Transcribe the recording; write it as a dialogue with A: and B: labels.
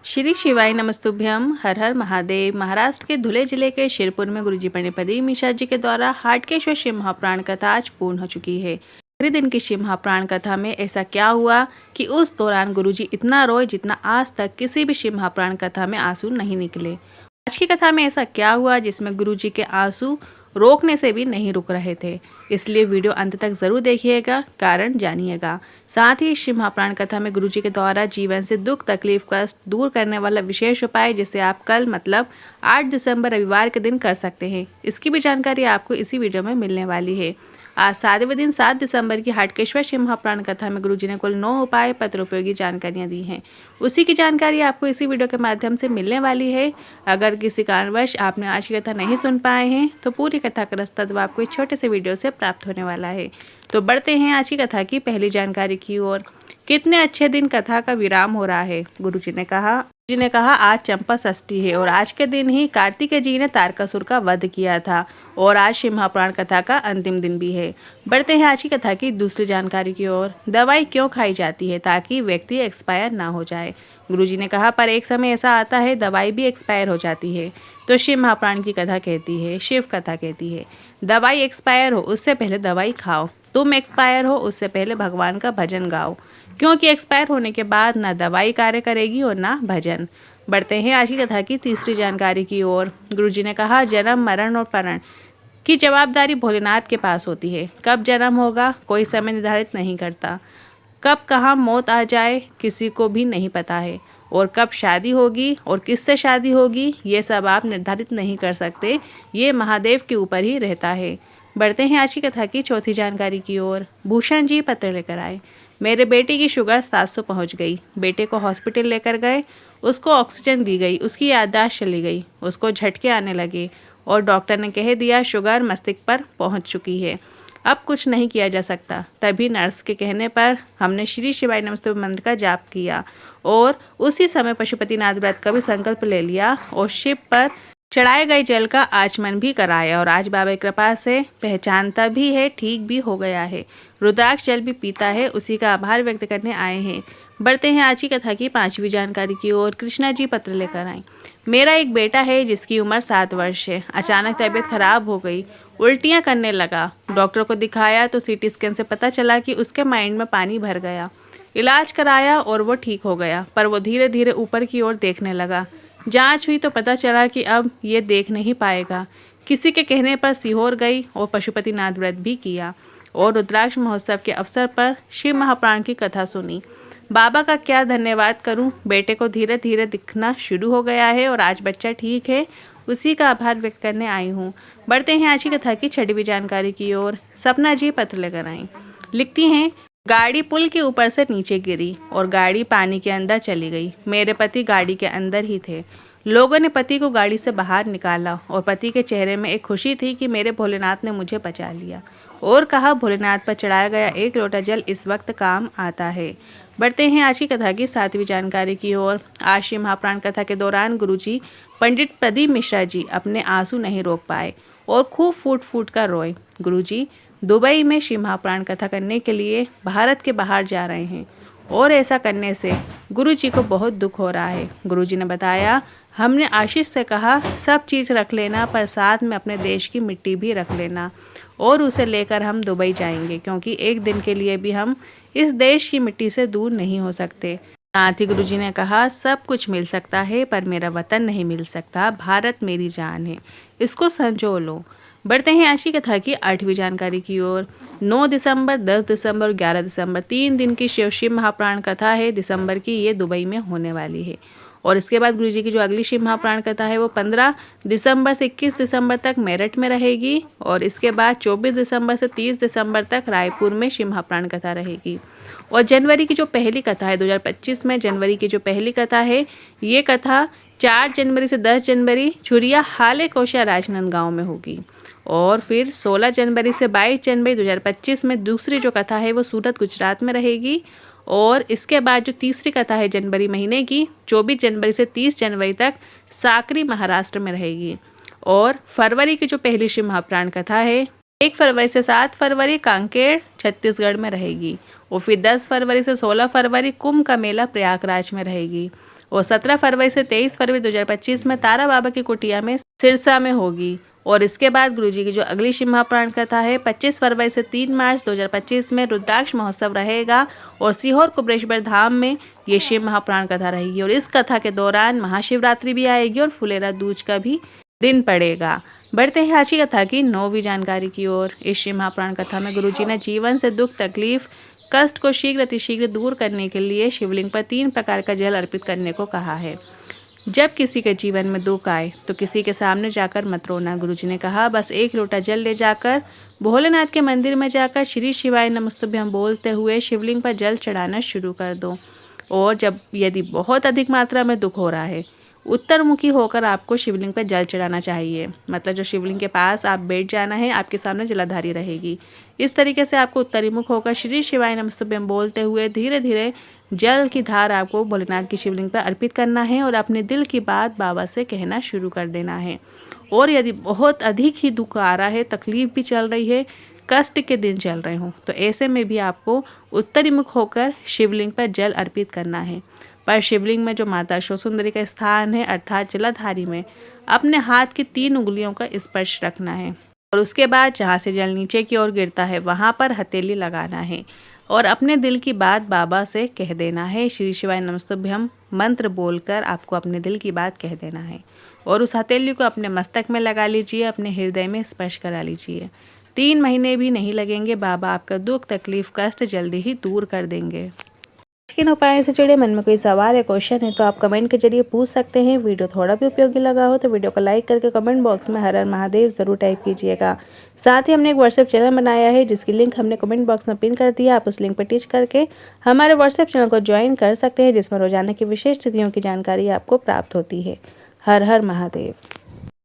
A: श्री शिवाय नमस्तुभ्यम। हर हर महादेव। महाराष्ट्र के धुले जिले के शिरपुर में गुरुजी पंडित मिश्रा जी के द्वारा हाटकेश्वर शिव महाप्राण कथा आज पूर्ण हो चुकी है। आखिरी दिन की शिव महाप्राण कथा में ऐसा क्या हुआ कि उस दौरान गुरुजी इतना रोए जितना आज तक किसी भी शिव महाप्राण कथा में आंसू नहीं निकले। आज की कथा में ऐसा क्या हुआ जिसमें गुरुजी के आंसू रोकने से भी नहीं रुक रहे थे, इसलिए वीडियो अंत तक जरूर देखिएगा, कारण जानिएगा। साथ ही शिव महाप्राण कथा में गुरुजी के द्वारा जीवन से दुख तकलीफ कष्ट दूर करने वाला विशेष उपाय जिसे आप कल मतलब 8 दिसंबर रविवार के दिन कर सकते हैं, इसकी भी जानकारी आपको इसी वीडियो में मिलने वाली है। आज 7वें दिन 7 दिसंबर की हाटकेश्वर शिव महाप्राण कथा में गुरुजी ने कुल 9 उपाय पत्र उपयोगी जानकारियां दी हैं। उसी की जानकारी आपको इसी वीडियो के माध्यम से मिलने वाली है। अगर किसी कारणवश आपने आज की कथा नहीं सुन पाए हैं तो पूरी कथा का रस्तवा आपको इस छोटे से वीडियो से प्राप्त होने वाला है। तो बढ़ते हैं आज की कथा की पहली जानकारी की ओर। कितने अच्छे दिन कथा का विराम हो रहा है। गुरुजी ने कहा आज चंपा षष्ठी है और आज के दिन ही कार्तिकेय जी ने तारकासुर का वध किया था और आज शिव महाप्राण कथा का अंतिम दिन भी है। बढ़ते हैं आज की कथा की दूसरी जानकारी की ओर। दवाई क्यों खाई जाती है? ताकि व्यक्ति एक्सपायर ना हो जाए। गुरुजी ने कहा पर एक समय ऐसा आता है दवाई भी एक्सपायर हो जाती है। तो शिव महाप्राण की कथा कहती है, शिव कथा कहती है, दवाई एक्सपायर हो उससे पहले दवाई खाओ, तुम एक्सपायर हो उससे पहले भगवान का भजन गाओ, क्योंकि एक्सपायर होने के बाद ना दवाई कार्य करेगी और ना भजन। बढ़ते हैं आज की कथा की तीसरी जानकारी की ओर। गुरुजी ने कहा जन्म मरण और परण की जवाबदारी भोलेनाथ के पास होती है। कब जन्म होगा कोई समय निर्धारित नहीं करता, कब कहाँ मौत आ जाए किसी को भी नहीं पता है, और कब शादी होगी और किससे शादी होगी ये सब आप निर्धारित नहीं कर सकते, ये महादेव के ऊपर ही रहता है। बढ़ते हैं आज की कथा की चौथी जानकारी की ओर। भूषण जी पत्र लेकर आए। मेरे बेटे की शुगर 700 पहुंच गई। बेटे को हॉस्पिटल लेकर गए, उसको ऑक्सीजन दी गई, उसकी याददाश्त चली गई, उसको झटके आने लगे और डॉक्टर ने कह दिया शुगर मस्तिष्क पर पहुंच चुकी है, अब कुछ नहीं किया जा सकता। तभी नर्स के कहने पर हमने श्री शिवाय नमस्तुभ्यम मंत्र का जाप किया और उसी समय पशुपतिनाथ व्रत का भी संकल्प ले लिया और शिव पर चढ़ाए गए जल का आचमन भी कराया और आज बाबा की कृपा से पहचानता भी है, ठीक भी हो गया है, रुद्राक्ष जल भी पीता है, उसी का आभार व्यक्त करने आए हैं। बढ़ते हैं आज की कथा की पांचवी जानकारी की ओर। कृष्णा जी पत्र लेकर आए। मेरा एक बेटा है जिसकी उम्र 7 वर्ष है। अचानक तबीयत खराब हो गई, उल्टियाँ करने लगा। डॉक्टर को दिखाया तो सीटी स्कैन से पता चला कि उसके माइंड में पानी भर गया। इलाज कराया और वो ठीक हो गया, पर वो धीरे धीरे ऊपर की ओर देखने लगा। जांच हुई तो पता चला कि अब ये देख नहीं पाएगा। किसी के कहने पर सीहोर गई और पशुपतिनाथ व्रत भी किया और रुद्राक्ष महोत्सव के अवसर पर शिव महाप्राण की कथा सुनी। बाबा का क्या धन्यवाद करूं, बेटे को धीरे धीरे दिखना शुरू हो गया है और आज बच्चा ठीक है, उसी का आभार व्यक्त करने आई हूँ। बढ़ते हैं आज की कथा की छठवीं जानकारी की ओर। सपना जी पत्र लेकर आई। लिखती हैं गाड़ी पुल के ऊपर से नीचे गिरी और गाड़ी पानी के अंदर चली गई। मेरे पति गाड़ी के अंदर ही थे। लोगों ने पति को गाड़ी से बाहर निकाला और पति के चेहरे में एक खुशी थी कि मेरे भोलेनाथ ने मुझे बचा लिया, और कहा भोलेनाथ पर चढ़ाया गया एक लोटा जल इस वक्त काम आता है। बढ़ते हैं आज की कथा की सातवीं जानकारी की ओर। आज शिव महाप्राण कथा के दौरान गुरुजी पंडित प्रदीप मिश्रा जी अपने आंसू नहीं रोक पाए और खूब फूट फूट कर रोए। गुरुजी दुबई में शिव महाप्राण कथा करने के लिए भारत के बाहर जा रहे हैं और ऐसा करने से गुरुजी को बहुत दुख हो रहा है। गुरुजी ने बताया हमने आशीष से कहा सब चीज़ रख लेना पर साथ में अपने देश की मिट्टी भी रख लेना और उसे लेकर हम दुबई जाएंगे, क्योंकि एक दिन के लिए भी हम इस देश की मिट्टी से दूर नहीं हो सकते। साथ ही गुरुजी ने कहा सब कुछ मिल सकता है पर मेरा वतन नहीं मिल सकता, भारत मेरी जान है, इसको संजो लो। बढ़ते हैं आज की कथा की 8वीं जानकारी की ओर। 9 दिसंबर, 10 दिसंबर और 11 दिसंबर 3 दिन की शिव महाप्राण कथा है। दिसंबर की ये दुबई में होने वाली है और इसके बाद गुरुजी की जो अगली शिव महाप्राण कथा है वो 15 दिसंबर से 21 दिसंबर तक मेरठ में रहेगी और इसके बाद 24 दिसंबर से 30 दिसंबर तक रायपुर में शिव महाप्राण कथा रहेगी। और जनवरी की जो पहली कथा है 2025 में जनवरी की जो पहली कथा है ये कथा 4 जनवरी से 10 जनवरी छुरिया हाले कोशिया राजनांदगांव में होगी और फिर 16 जनवरी से 22 जनवरी 2025 में दूसरी जो कथा है वो सूरत गुजरात में रहेगी और इसके बाद जो तीसरी कथा है जनवरी महीने की 24 जनवरी से 30 जनवरी तक साकरी महाराष्ट्र में रहेगी। और फरवरी की जो पहली शिव महाप्राण कथा है 1 फरवरी से 7 फरवरी कांकेर छत्तीसगढ़ में रहेगी और फिर 10 फरवरी से 16 फरवरी कुंभ का मेला प्रयागराज में रहेगी और 17 फरवरी से 23 फरवरी 2025 में तारा बाबा की कुटिया में सिरसा में होगी। और इसके बाद गुरुजी की जो अगली शिव महापुराण कथा है 25 फरवरी से 3 मार्च 2025 में रुद्राक्ष महोत्सव रहेगा और सीहोर कुबरेश्वर धाम में ये शिव महापुराण कथा रहेगी। और इस कथा के दौरान महाशिवरात्रि भी आएगी और फुलेरा दूज का भी दिन पड़ेगा। बढ़ते हैं आज की कथा की 9वीं जानकारी की ओर। इस शिव महापुराण कथा में गुरुजी ने जीवन से दुख तकलीफ कष्ट को शीघ्र अतिशीघ्र दूर करने के लिए शिवलिंग पर 3 प्रकार का जल अर्पित करने को कहा है। जब किसी के जीवन में दुख आए तो किसी के सामने जाकर मत रोना। गुरुजी ने कहा बस 1 लोटा जल ले जाकर भोलेनाथ के मंदिर में जाकर श्री शिवाय नमस्तुभ्यं बोलते हुए शिवलिंग पर जल चढ़ाना शुरू कर दो। और जब यदि बहुत अधिक मात्रा में दुख हो रहा है उत्तरमुखी होकर आपको शिवलिंग पर जल चढ़ाना चाहिए। मतलब जो शिवलिंग के पास आप बैठ जाना है, आपके सामने जलाधारी रहेगी। इस तरीके से आपको उत्तरीमुख होकर श्री शिवाय नमस्तुभ्यं बोलते हुए धीरे धीरे जल की धार आपको भोलेनाथ की शिवलिंग पर अर्पित करना है और अपने दिल की बात बाबा से कहना शुरू कर देना है। और यदि बहुत अधिक ही दुख आ रहा है, तकलीफ भी चल रही है, कष्ट के दिन चल रहे हों, तो ऐसे में भी आपको उत्तरीमुख होकर शिवलिंग पर जल अर्पित करना है। पर शिवलिंग में जो माता अष्टसुंदरी का स्थान है अर्थात जलाधारी में अपने हाथ की 3 उंगलियों का स्पर्श रखना है। और उसके बाद जहाँ से जल नीचे की ओर गिरता है वहाँ पर हथेली लगाना है और अपने दिल की बात बाबा से कह देना है। श्री शिवाय नमस्तुभ्यं मंत्र बोलकर आपको अपने दिल की बात कह देना है और उस हथेली को अपने मस्तक में लगा लीजिए, अपने हृदय में स्पर्श करा लीजिए। 3 महीने भी नहीं लगेंगे, बाबा आपका दुख तकलीफ कष्ट जल्दी ही दूर कर देंगे। किन उपायों से जुड़े मन में कोई सवाल या क्वेश्चन है तो आप कमेंट के जरिए पूछ सकते हैं। वीडियो थोड़ा भी उपयोगी लगा हो तो वीडियो को लाइक करके कमेंट बॉक्स में हर हर महादेव ज़रूर टाइप कीजिएगा। साथ ही हमने एक व्हाट्सएप चैनल बनाया है जिसकी लिंक हमने कमेंट बॉक्स में पिन कर दिया। आप उस लिंक पर टिच करके हमारे व्हाट्सएप चैनल को ज्वाइन कर सकते हैं जिसमें रोजाना की विशेष तिथियों की जानकारी आपको प्राप्त होती है। हर हर महादेव।